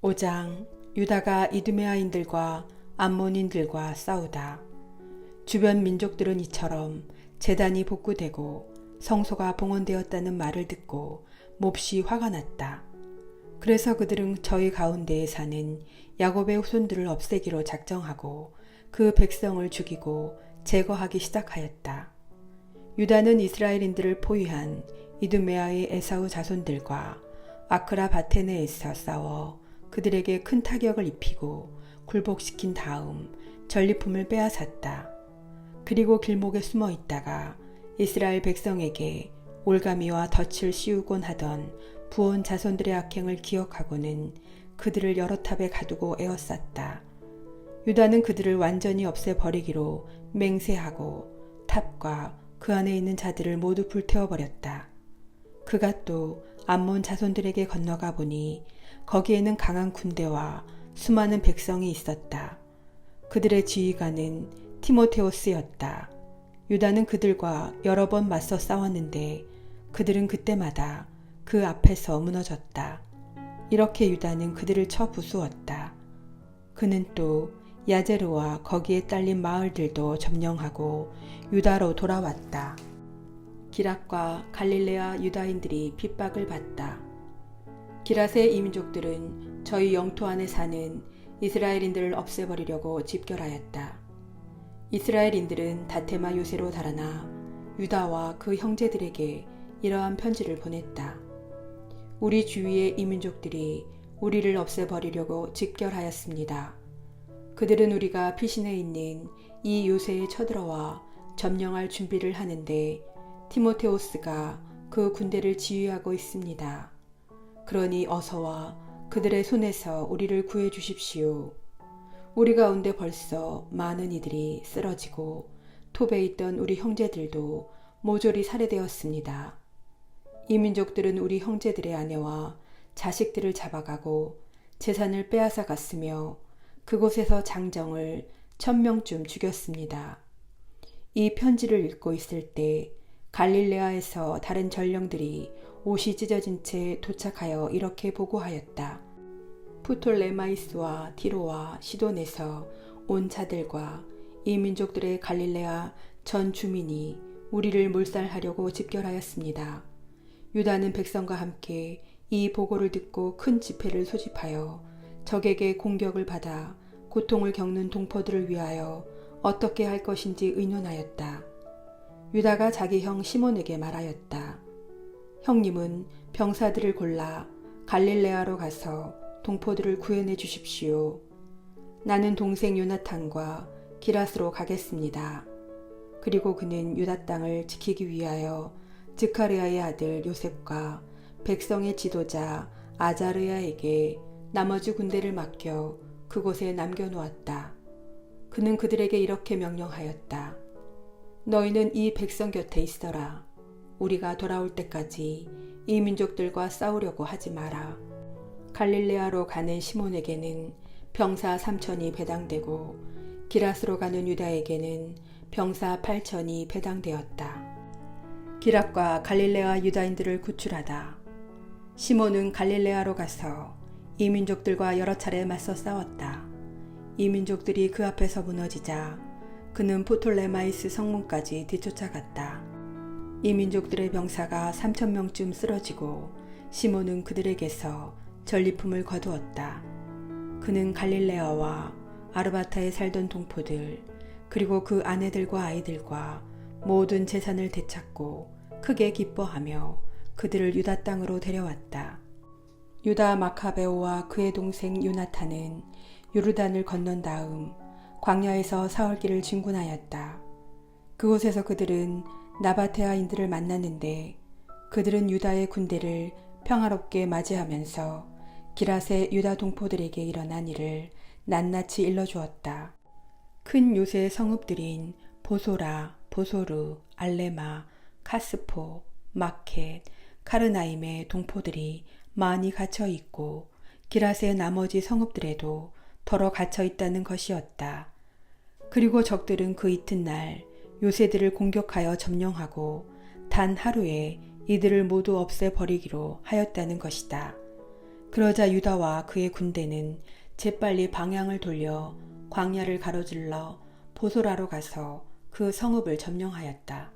5장. 유다가 이두메아인들과 암몬인들과 싸우다. 주변 민족들은 이처럼 제단이 복구되고 성소가 봉헌되었다는 말을 듣고 몹시 화가 났다. 그래서 그들은 저희 가운데에 사는 야곱의 후손들을 없애기로 작정하고 그 백성을 죽이고 제거하기 시작하였다. 유다는 이스라엘인들을 포위한 이두메아의 에사우 자손들과 아크라 바테네에서 싸워 그들에게 큰 타격을 입히고 굴복시킨 다음 전리품을 빼앗았다. 그리고 길목에 숨어 있다가 이스라엘 백성에게 올가미와 덫을 씌우곤 하던 부온 자손들의 악행을 기억하고는 그들을 여러 탑에 가두고 에워쌌다. 유다는 그들을 완전히 없애버리기로 맹세하고 탑과 그 안에 있는 자들을 모두 불태워버렸다. 그가 또 암몬 자손들에게 건너가 보니 거기에는 강한 군대와 수많은 백성이 있었다. 그들의 지휘관은 티모테오스였다. 유다는 그들과 여러 번 맞서 싸웠는데 그들은 그때마다 그 앞에서 무너졌다. 이렇게 유다는 그들을 쳐 부수었다. 그는 또 야제르와 거기에 딸린 마을들도 점령하고 유다로 돌아왔다. 기랏과 갈릴레아 유다인들이 핍박을 받다. 기랏의 이민족들은 저희 영토 안에 사는 이스라엘인들을 없애버리려고 집결하였다. 이스라엘인들은 다테마 요새로 달아나 유다와 그 형제들에게 이러한 편지를 보냈다. 우리 주위의 이민족들이 우리를 없애버리려고 집결하였습니다. 그들은 우리가 피신해 있는 이 요새에 쳐들어와 점령할 준비를 하는데 티모테오스가 그 군대를 지휘하고 있습니다. 그러니 어서와 그들의 손에서 우리를 구해 주십시오. 우리 가운데 벌써 많은 이들이 쓰러지고 톱에 있던 우리 형제들도 모조리 살해되었습니다. 이 민족들은 우리 형제들의 아내와 자식들을 잡아가고 재산을 빼앗아 갔으며 그곳에서 장정을 1000명쯤 죽였습니다. 이 편지를 읽고 있을 때 갈릴레아에서 다른 전령들이 옷이 찢어진 채 도착하여 이렇게 보고하였다. 프톨레마이스와 디로와 시돈에서 온 자들과 이 민족들의 갈릴레아 전 주민이 우리를 몰살하려고 집결하였습니다. 유다는 백성과 함께 이 보고를 듣고 큰 집회를 소집하여 적에게 공격을 받아 고통을 겪는 동포들을 위하여 어떻게 할 것인지 의논하였다. 유다가 자기 형 시몬에게 말하였다. 형님은 병사들을 골라 갈릴레아로 가서 동포들을 구해내 주십시오. 나는 동생 요나탄과 기랏으로 가겠습니다. 그리고 그는 유다 땅을 지키기 위하여 즈카르야의 아들 요셉과 백성의 지도자 아자르야에게 나머지 군대를 맡겨 그곳에 남겨놓았다. 그는 그들에게 이렇게 명령하였다. 너희는 이 백성 곁에 있어라. 우리가 돌아올 때까지 이 민족들과 싸우려고 하지 마라. 갈릴레아로 가는 시몬에게는 병사 3000이 배당되고 기랏으로 가는 유다에게는 병사 8000이 배당되었다. 기랏과 갈릴레아 유다인들을 구출하다. 시몬은 갈릴레아로 가서 이 민족들과 여러 차례 맞서 싸웠다. 이 민족들이 그 앞에서 무너지자 그는 프톨레마이스 성문까지 뒤쫓아갔다. 이 민족들의 병사가 3000명쯤 쓰러지고 시몬은 그들에게서 전리품을 거두었다. 그는 갈릴레아와 아르바타에 살던 동포들 그리고 그 아내들과 아이들과 모든 재산을 되찾고 크게 기뻐하며 그들을 유다 땅으로 데려왔다. 유다 마카베오와 그의 동생 요나탄은 요르단을 건넌 다음 광야에서 사흘길을 진군하였다. 그곳에서 그들은 나바테아인들을 만났는데 그들은 유다의 군대를 평화롭게 맞이하면서 기랏의 유다 동포들에게 일어난 일을 낱낱이 일러주었다. 큰 요새 성읍들인 보소라, 보소르, 알레마, 카스포, 마켓, 카르나임의 동포들이 많이 갇혀 있고 기랏의 나머지 성읍들에도 더러 갇혀 있다는 것이었다. 그리고 적들은 그 이튿날 요새들을 공격하여 점령하고 단 하루에 이들을 모두 없애버리기로 하였다는 것이다. 그러자 유다와 그의 군대는 재빨리 방향을 돌려 광야를 가로질러 보소라로 가서 그 성읍을 점령하였다.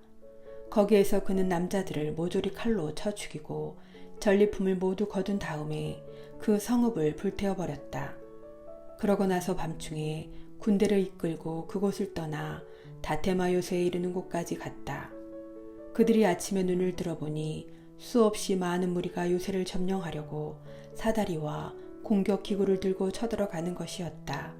거기에서 그는 남자들을 모조리 칼로 쳐 죽이고 전리품을 모두 거둔 다음에 그 성읍을 불태워버렸다. 그러고 나서 밤중에 군대를 이끌고 그곳을 떠나 다테마 요새에 이르는 곳까지 갔다. 그들이 아침에 눈을 들어보니 수없이 많은 무리가 요새를 점령하려고 사다리와 공격 기구를 들고 쳐들어가는 것이었다.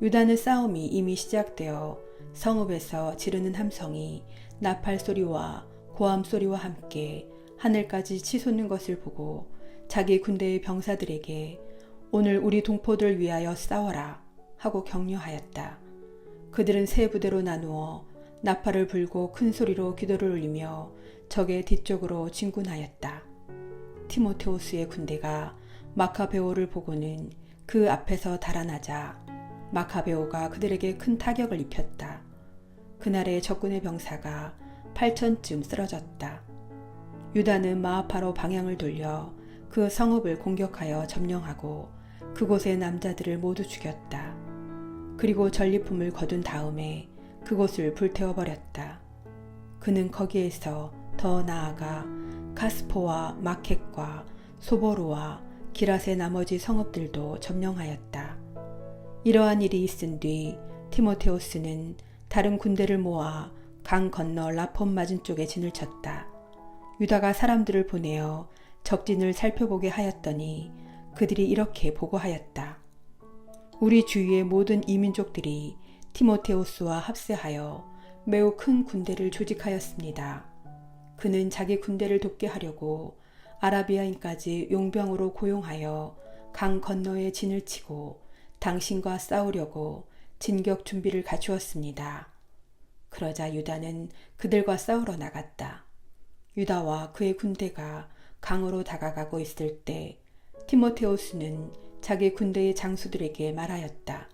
유다는 싸움이 이미 시작되어 성읍에서 지르는 함성이 나팔 소리와 고함 소리와 함께 하늘까지 치솟는 것을 보고 자기 군대의 병사들에게 오늘 우리 동포들 위하여 싸워라 하고 격려하였다. 그들은 세 부대로 나누어 나팔을 불고 큰 소리로 기도를 올리며 적의 뒤쪽으로 진군하였다. 티모테오스의 군대가 마카베오를 보고는 그 앞에서 달아나자 마카베오가 그들에게 큰 타격을 입혔다. 그날의 적군의 병사가 8,000쯤 쓰러졌다. 유다는 마아파로 방향을 돌려 그 성읍을 공격하여 점령하고 그곳의 남자들을 모두 죽였다. 그리고 전리품을 거둔 다음에 그곳을 불태워버렸다. 그는 거기에서 더 나아가 카스포와 마켓과 소보루와 기랏의 나머지 성읍들도 점령하였다. 이러한 일이 있은 뒤 티모테오스는 다른 군대를 모아 강 건너 라폰 맞은 쪽에 진을 쳤다. 유다가 사람들을 보내어 적진을 살펴보게 하였더니 그들이 이렇게 보고하였다. 우리 주위의 모든 이민족들이 티모테오스와 합세하여 매우 큰 군대를 조직하였습니다. 그는 자기 군대를 돕게 하려고 아라비아인까지 용병으로 고용하여 강 건너에 진을 치고 당신과 싸우려고 진격 준비를 갖추었습니다. 그러자 유다는 그들과 싸우러 나갔다. 유다와 그의 군대가 강으로 다가가고 있을 때 티모테오스는 자기 군대의 장수들에게 말하였다.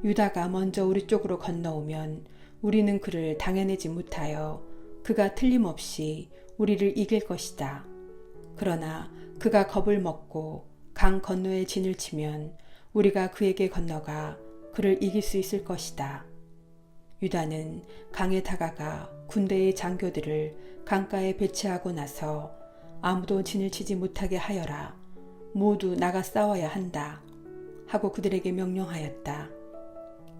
유다가 먼저 우리 쪽으로 건너오면 우리는 그를 당해내지 못하여 그가 틀림없이 우리를 이길 것이다. 그러나 그가 겁을 먹고 강 건너에 진을 치면 우리가 그에게 건너가 그를 이길 수 있을 것이다. 유다는 강에 다가가 군대의 장교들을 강가에 배치하고 나서 아무도 진을 치지 못하게 하여라. 모두 나가 싸워야 한다. 하고 그들에게 명령하였다.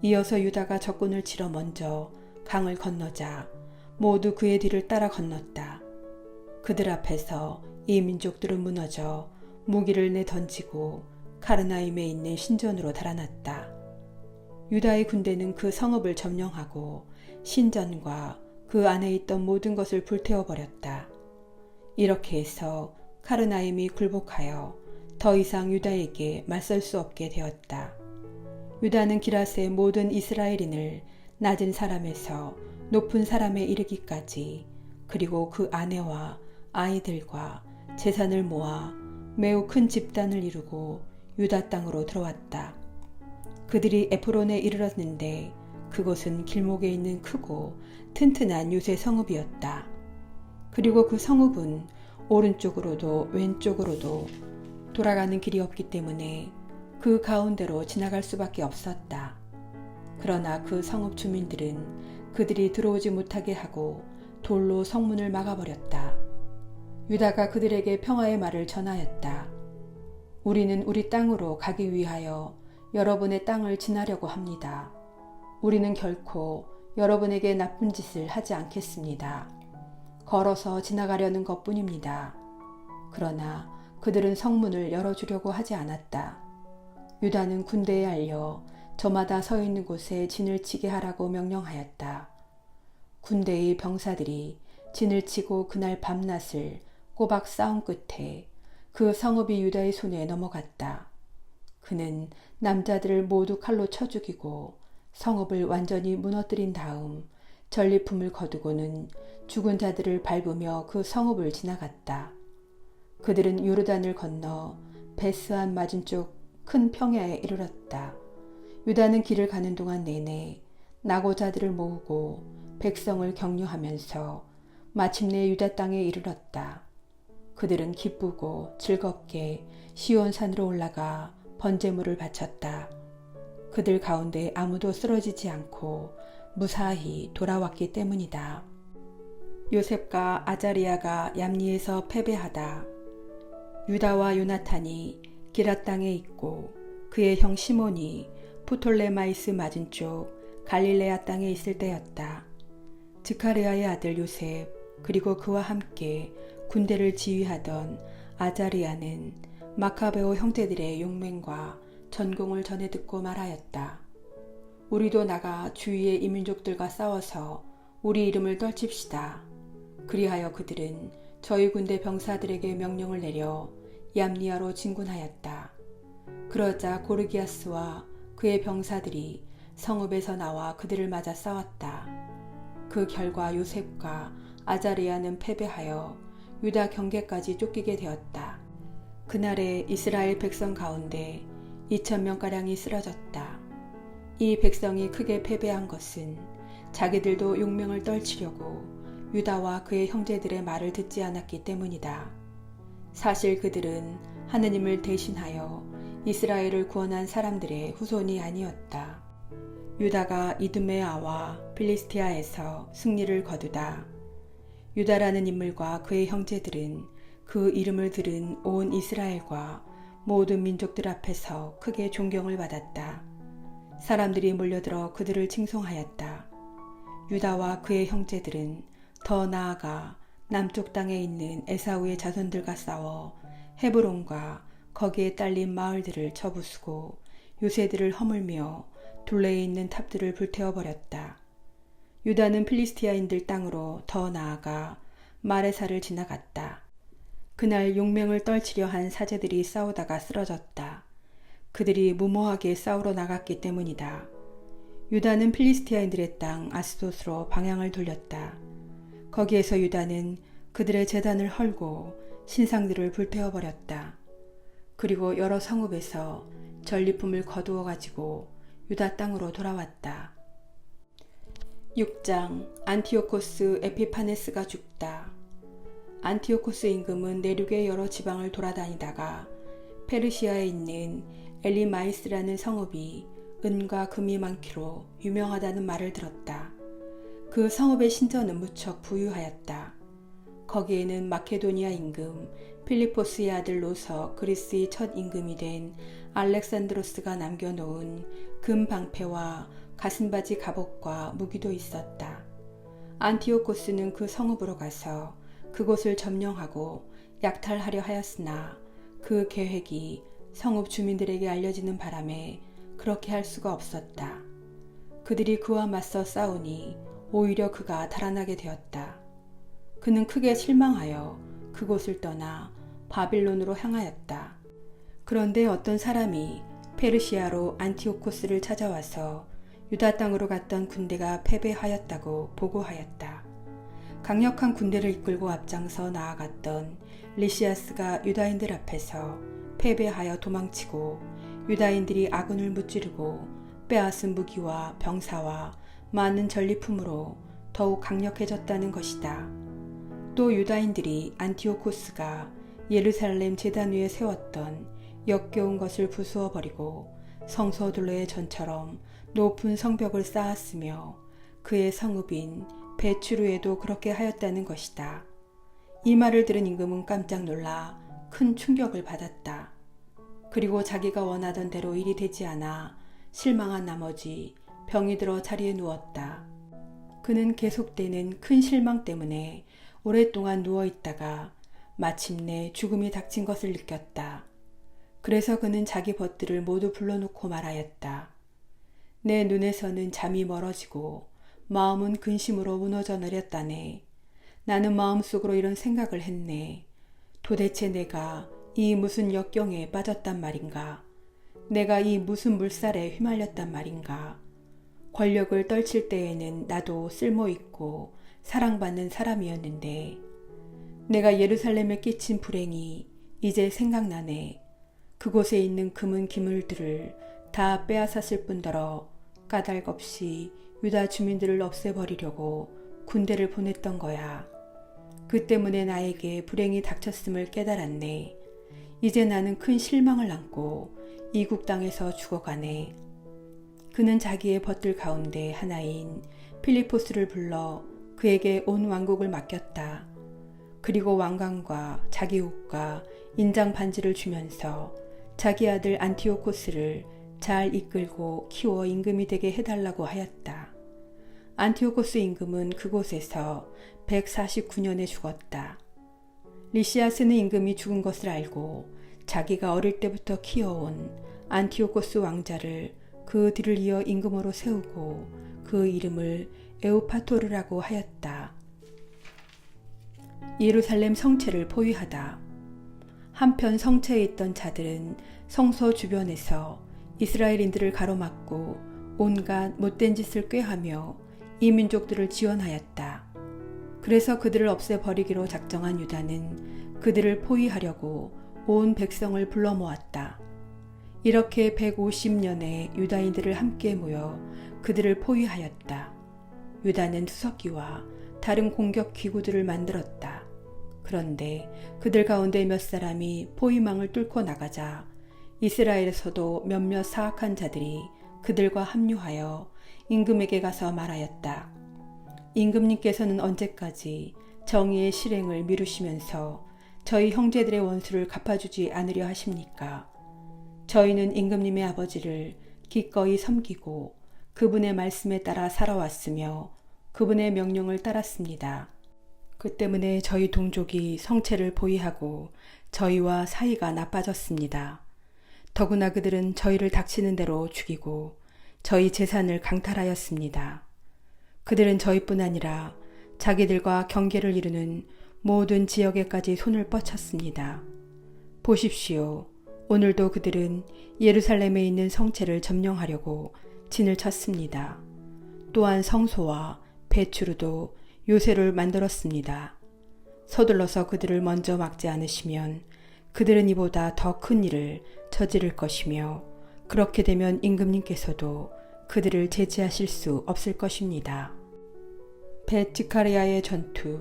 이어서 유다가 적군을 치러 먼저 강을 건너자 모두 그의 뒤를 따라 건넜다. 그들 앞에서 이 민족들은 무너져 무기를 내던지고 카르나임에 있는 신전으로 달아났다. 유다의 군대는 그 성읍을 점령하고 신전과 그 안에 있던 모든 것을 불태워버렸다. 이렇게 해서 카르나임이 굴복하여 더 이상 유다에게 맞설 수 없게 되었다. 유다는 기랏의 모든 이스라엘인을 낮은 사람에서 높은 사람에 이르기까지 그리고 그 아내와 아이들과 재산을 모아 매우 큰 집단을 이루고 유다 땅으로 들어왔다. 그들이 에프론에 이르렀는데 그곳은 길목에 있는 크고 튼튼한 요새 성읍이었다. 그리고 그 성읍은 오른쪽으로도 왼쪽으로도 돌아가는 길이 없기 때문에 그 가운데로 지나갈 수밖에 없었다. 그러나 그 성읍 주민들은 그들이 들어오지 못하게 하고 돌로 성문을 막아버렸다. 유다가 그들에게 평화의 말을 전하였다. 우리는 우리 땅으로 가기 위하여 여러분의 땅을 지나려고 합니다. 우리는 결코 여러분에게 나쁜 짓을 하지 않겠습니다. 걸어서 지나가려는 것뿐입니다. 그러나 그들은 성문을 열어주려고 하지 않았다. 유다는 군대에 알려 저마다 서 있는 곳에 진을 치게 하라고 명령하였다. 군대의 병사들이 진을 치고 그날 밤낮을 꼬박 싸움 끝에 그 성읍이 유다의 손에 넘어갔다. 그는 남자들을 모두 칼로 쳐 죽이고 성읍을 완전히 무너뜨린 다음 전리품을 거두고는 죽은 자들을 밟으며 그 성읍을 지나갔다. 그들은 요르단을 건너 베스안 맞은쪽 큰 평야에 이르렀다. 유다는 길을 가는 동안 내내 낙오자들을 모으고 백성을 격려하면서 마침내 유다 땅에 이르렀다. 그들은 기쁘고 즐겁게 시온산으로 올라가 번제물을 바쳤다. 그들 가운데 아무도 쓰러지지 않고 무사히 돌아왔기 때문이다. 요셉과 아자리아가 얌리에서 패배하다. 유다와 요나탄이 기랏 땅에 있고 그의 형 시몬이 프톨레마이스 맞은쪽 갈릴레아 땅에 있을 때였다. 즈카르야의 아들 요셉 그리고 그와 함께 군대를 지휘하던 아자리아는 마카베오 형제들의 용맹과 전공을 전해 듣고 말하였다. 우리도 나가 주위의 이민족들과 싸워서 우리 이름을 떨칩시다. 그리하여 그들은 저희 군대 병사들에게 명령을 내려 얌리아로 진군하였다. 그러자 고르기아스와 그의 병사들이 성읍에서 나와 그들을 맞아 싸웠다. 그 결과 요셉과 아자리아는 패배하여 유다 경계까지 쫓기게 되었다. 그날에 이스라엘 백성 가운데 2,000명가량이 쓰러졌다. 이 백성이 크게 패배한 것은 자기들도 용명을 떨치려고 유다와 그의 형제들의 말을 듣지 않았기 때문이다. 사실 그들은 하느님을 대신하여 이스라엘을 구원한 사람들의 후손이 아니었다. 유다가 이두메아와 필리스티아에서 승리를 거두다. 유다라는 인물과 그의 형제들은 그 이름을 들은 온 이스라엘과 모든 민족들 앞에서 크게 존경을 받았다. 사람들이 몰려들어 그들을 칭송하였다. 유다와 그의 형제들은 더 나아가 남쪽 땅에 있는 에사우의 자손들과 싸워 헤브론과 거기에 딸린 마을들을 쳐부수고 요새들을 허물며 둘레에 있는 탑들을 불태워버렸다. 유다는 필리스티아인들 땅으로 더 나아가 마레사를 지나갔다. 그날 용명을 떨치려 한 사제들이 싸우다가 쓰러졌다. 그들이 무모하게 싸우러 나갔기 때문이다. 유다는 필리스티아인들의 땅 아스돗으로 방향을 돌렸다. 거기에서 유다는 그들의 제단을 헐고 신상들을 불태워버렸다. 그리고 여러 성읍에서 전리품을 거두어 가지고 유다 땅으로 돌아왔다. 6장 안티오코스 에피파네스가 죽다. 안티오코스 임금은 내륙의 여러 지방을 돌아다니다가 페르시아에 있는 엘리마이스라는 성읍이 은과 금이 많기로 유명하다는 말을 들었다. 그 성읍의 신전은 무척 부유하였다. 거기에는 마케도니아 임금 필리포스의 아들 로서 그리스의 첫 임금이 된 알렉산드로스가 남겨놓은 금 방패와 가슴바지 갑옷과 무기도 있었다. 안티오코스는 그 성읍으로 가서 그곳을 점령하고 약탈하려 하였으나 그 계획이 성읍 주민들에게 알려지는 바람에 그렇게 할 수가 없었다. 그들이 그와 맞서 싸우니 오히려 그가 달아나게 되었다. 그는 크게 실망하여 그곳을 떠나 바빌론으로 향하였다. 그런데 어떤 사람이 페르시아로 안티오코스를 찾아와서 유다 땅으로 갔던 군대가 패배하였다고 보고하였다. 강력한 군대를 이끌고 앞장서 나아갔던 리시아스가 유다인들 앞에서 패배하여 도망치고 유다인들이 아군을 무찌르고 빼앗은 무기와 병사와 많은 전리품으로 더욱 강력해졌다는 것이다. 또 유다인들이 안티오코스가 예루살렘 제단 위에 세웠던 역겨운 것을 부수어 버리고 성소 둘레의 전처럼 높은 성벽을 쌓았으며 그의 성읍인 베추르에도 그렇게 하였다는 것이다. 이 말을 들은 임금은 깜짝 놀라 큰 충격을 받았다. 그리고 자기가 원하던 대로 일이 되지 않아 실망한 나머지 병이 들어 자리에 누웠다. 그는 계속되는 큰 실망 때문에 오랫동안 누워있다가 마침내 죽음이 닥친 것을 느꼈다. 그래서 그는 자기 벗들을 모두 불러놓고 말하였다. 내 눈에서는 잠이 멀어지고 마음은 근심으로 무너져 내렸다네. 나는 마음속으로 이런 생각을 했네. 도대체 내가 이 무슨 역경에 빠졌단 말인가? 내가 이 무슨 물살에 휘말렸단 말인가? 권력을 떨칠 때에는 나도 쓸모있고 사랑받는 사람이었는데 내가 예루살렘에 끼친 불행이 이제 생각나네. 그곳에 있는 금은 기물들을 다 빼앗았을 뿐더러 까닭없이 유다 주민들을 없애버리려고 군대를 보냈던 거야. 그 때문에 나에게 불행이 닥쳤음을 깨달았네. 이제 나는 큰 실망을 안고 이국 땅에서 죽어가네. 그는 자기의 벗들 가운데 하나인 필리포스를 불러 그에게 온 왕국을 맡겼다. 그리고 왕관과 자기 옷과 인장 반지를 주면서 자기 아들 안티오코스를 잘 이끌고 키워 임금이 되게 해달라고 하였다. 안티오코스 임금은 그곳에서 149년에 죽었다. 리시아스는 임금이 죽은 것을 알고 자기가 어릴 때부터 키워온 안티오코스 왕자를 그 뒤를 이어 임금으로 세우고 그 이름을 에우파토르라고 하였다. 예루살렘 성체를 포위하다. 한편 성체에 있던 자들은 성소 주변에서 이스라엘인들을 가로막고 온갖 못된 짓을 꾀하며 이 민족들을 지원하였다. 그래서 그들을 없애버리기로 작정한 유다는 그들을 포위하려고 온 백성을 불러 모았다. 이렇게 150년의 유다인들을 함께 모여 그들을 포위하였다. 유다는 투석기와 다른 공격 기구들을 만들었다. 그런데 그들 가운데 몇 사람이 포위망을 뚫고 나가자 이스라엘에서도 몇몇 사악한 자들이 그들과 합류하여 임금에게 가서 말하였다. 임금님께서는 언제까지 정의의 실행을 미루시면서 저희 형제들의 원수를 갚아주지 않으려 하십니까? 저희는 임금님의 아버지를 기꺼이 섬기고 그분의 말씀에 따라 살아왔으며 그분의 명령을 따랐습니다. 그 때문에 저희 동족이 성체를 포위하고 저희와 사이가 나빠졌습니다. 더구나 그들은 저희를 닥치는 대로 죽이고 저희 재산을 강탈하였습니다. 그들은 저희뿐 아니라 자기들과 경계를 이루는 모든 지역에까지 손을 뻗쳤습니다. 보십시오. 오늘도 그들은 예루살렘에 있는 성체를 점령하려고 진을 쳤습니다. 또한 성소와 베추르도 요새를 만들었습니다. 서둘러서 그들을 먼저 막지 않으시면 그들은 이보다 더 큰 일을 저지를 것이며 그렇게 되면 임금님께서도 그들을 제지하실 수 없을 것입니다. 벳지카레아의 전투.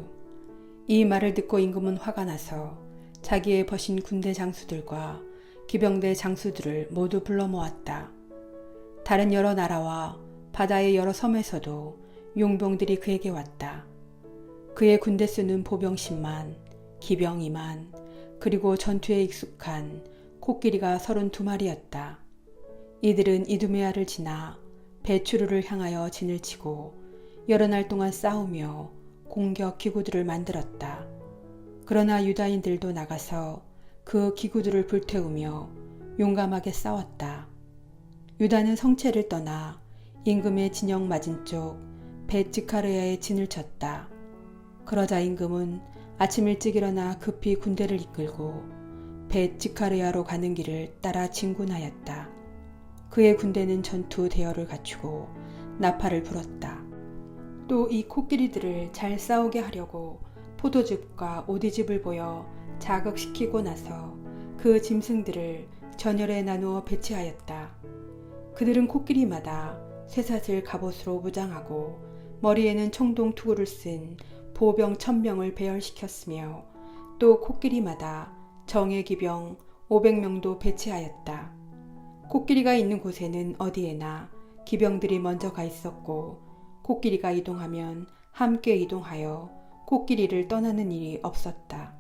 이 말을 듣고 임금은 화가 나서 자기의 버신 군대 장수들과 기병대 장수들을 모두 불러 모았다. 다른 여러 나라와 바다의 여러 섬에서도 용병들이 그에게 왔다. 그의 군대 수는 보병 10만, 기병 2만, 그리고 전투에 익숙한 코끼리가 32마리였다. 이들은 이두메아를 지나 베추르를 향하여 진을 치고 여러 날 동안 싸우며 공격 기구들을 만들었다. 그러나 유다인들도 나가서 그 기구들을 불태우며 용감하게 싸웠다. 유다는 성체를 떠나 임금의 진영 맞은쪽 벳지카르야에 진을 쳤다. 그러자 임금은 아침 일찍 일어나 급히 군대를 이끌고 벳지카르야로 가는 길을 따라 진군하였다. 그의 군대는 전투 대열을 갖추고 나팔을 불었다. 또 이 코끼리들을 잘 싸우게 하려고 포도즙과 오디즙을 보여 자극시키고 나서 그 짐승들을 전열에 나누어 배치하였다. 그들은 코끼리마다 쇠사슬 갑옷으로 무장하고 머리에는 청동 투구를 쓴 보병 1000명을 배열시켰으며 또 코끼리마다 정예 기병 500명도 배치하였다. 코끼리가 있는 곳에는 어디에나 기병들이 먼저 가 있었고 코끼리가 이동하면 함께 이동하여 코끼리를 떠나는 일이 없었다.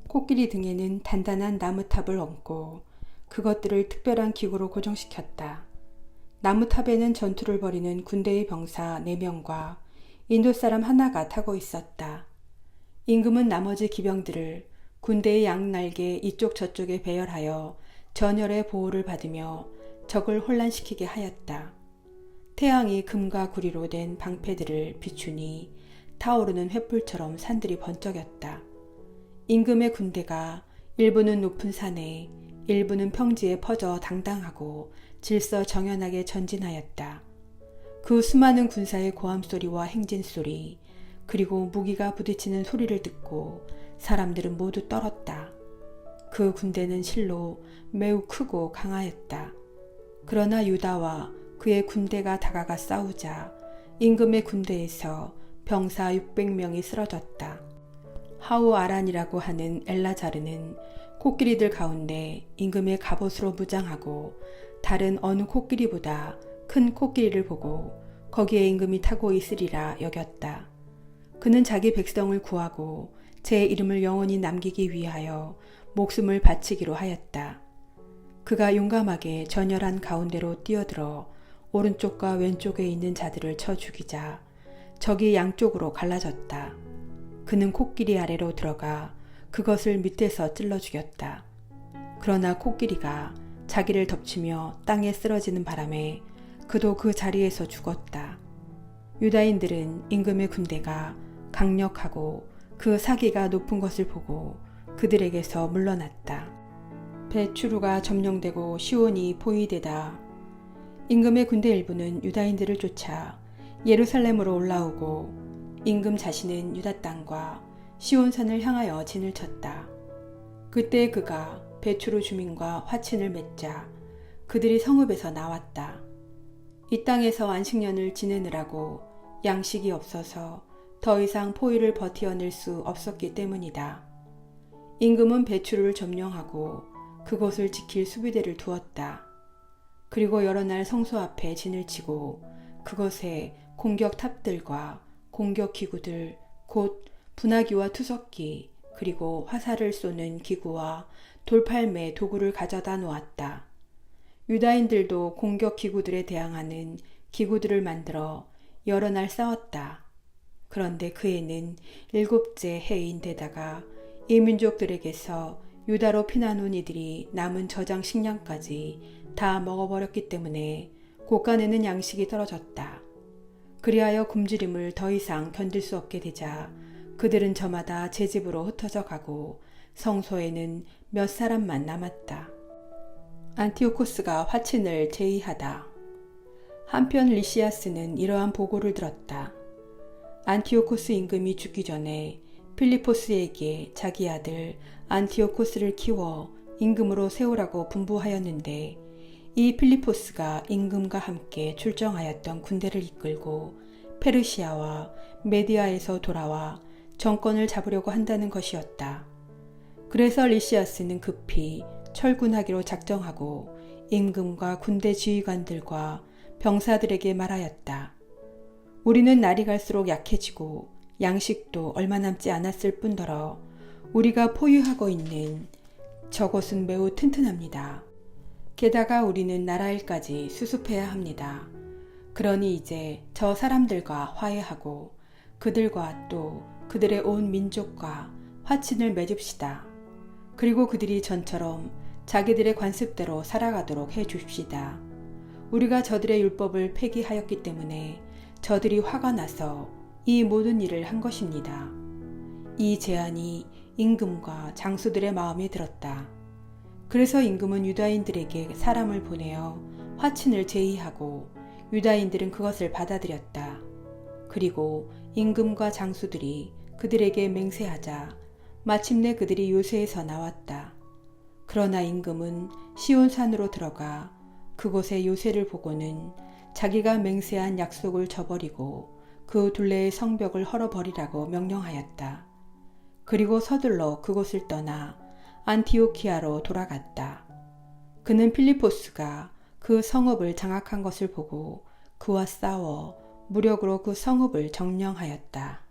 코끼리 등에는 단단한 나무탑을 얹고 그것들을 특별한 기구로 고정시켰다. 나무탑에는 전투를 벌이는 군대의 병사 4명과 인도 사람 하나가 타고 있었다. 임금은 나머지 기병들을 군대의 양날개 이쪽 저쪽에 배열하여 전열의 보호를 받으며 적을 혼란시키게 하였다. 태양이 금과 구리로 된 방패들을 비추니 타오르는 횃불처럼 산들이 번쩍였다. 임금의 군대가 일부는 높은 산에 일부는 평지에 퍼져 당당하고 질서 정연하게 전진하였다. 그 수많은 군사의 고함소리와 행진소리 그리고 무기가 부딪히는 소리를 듣고 사람들은 모두 떨었다. 그 군대는 실로 매우 크고 강하였다. 그러나 유다와 그의 군대가 다가가 싸우자 임금의 군대에서 병사 600명이 쓰러졌다. 하우아란이라고 하는 엘라자르는 코끼리들 가운데 임금의 갑옷으로 무장하고 다른 어느 코끼리보다 큰 코끼리를 보고 거기에 임금이 타고 있으리라 여겼다. 그는 자기 백성을 구하고 제 이름을 영원히 남기기 위하여 목숨을 바치기로 하였다. 그가 용감하게 전열한 가운데로 뛰어들어 오른쪽과 왼쪽에 있는 자들을 쳐 죽이자 적이 양쪽으로 갈라졌다. 그는 코끼리 아래로 들어가 그것을 밑에서 찔러 죽였다. 그러나 코끼리가 자기를 덮치며 땅에 쓰러지는 바람에 그도 그 자리에서 죽었다. 유다인들은 임금의 군대가 강력하고 그 사기가 높은 것을 보고 그들에게서 물러났다. 베추루가 점령되고 시온이 포위되다. 임금의 군대 일부는 유다인들을 쫓아 예루살렘으로 올라오고 임금 자신은 유다 땅과 시온산을 향하여 진을 쳤다. 그때 그가 베추루 주민과 화친을 맺자 그들이 성읍에서 나왔다. 이 땅에서 안식년을 지내느라고 양식이 없어서 더 이상 포위를 버티어낼 수 없었기 때문이다. 임금은 베추루를 점령하고 그곳을 지킬 수비대를 두었다. 그리고 여러 날 성소 앞에 진을 치고 그것에 공격 탑들과 공격 기구들 곧 분화기와 투석기 그리고 화살을 쏘는 기구와 돌팔매 도구를 가져다 놓았다. 유다인들도 공격 기구들에 대항하는 기구들을 만들어 여러 날 싸웠다. 그런데 그 해는 7째 해인데다가 이 민족들에게서 유다로 피난 온 이들이 남은 저장 식량까지 다 먹어버렸기 때문에 곳간에는 양식이 떨어졌다. 그리하여 굶주림을 더 이상 견딜 수 없게 되자 그들은 저마다 제 집으로 흩어져 가고 성소에는 몇 사람만 남았다. 안티오코스가 화친을 제의하다. 한편 리시아스는 이러한 보고를 들었다. 안티오코스 임금이 죽기 전에 필리포스에게 자기 아들 안티오코스를 키워 임금으로 세우라고 분부하였는데 이 필리포스가 임금과 함께 출정하였던 군대를 이끌고 페르시아와 메디아에서 돌아와 정권을 잡으려고 한다는 것이었다. 그래서 리시아스는 급히 철군하기로 작정하고 임금과 군대 지휘관들과 병사들에게 말하였다. 우리는 날이 갈수록 약해지고 양식도 얼마 남지 않았을 뿐더러 우리가 포유하고 있는 저곳은 매우 튼튼합니다. 게다가 우리는 나라일까지 수습해야 합니다. 그러니 이제 저 사람들과 화해하고 그들과 또 그들의 온 민족과 화친을 맺읍시다. 그리고 그들이 전처럼 자기들의 관습대로 살아가도록 해 줍시다. 우리가 저들의 율법을 폐기하였기 때문에 저들이 화가 나서 이 모든 일을 한 것입니다. 이 제안이 임금과 장수들의 마음에 들었다. 그래서 임금은 유다인들에게 사람을 보내어 화친을 제의하고 유다인들은 그것을 받아들였다. 그리고 임금과 장수들이 그들에게 맹세하자 마침내 그들이 요새에서 나왔다. 그러나 임금은 시온산으로 들어가 그곳의 요새를 보고는 자기가 맹세한 약속을 저버리고 그 둘레의 성벽을 헐어버리라고 명령하였다. 그리고 서둘러 그곳을 떠나 안티오키아로 돌아갔다. 그는 필리포스가 그 성읍을 장악한 것을 보고 그와 싸워 무력으로 그 성읍을 점령하였다.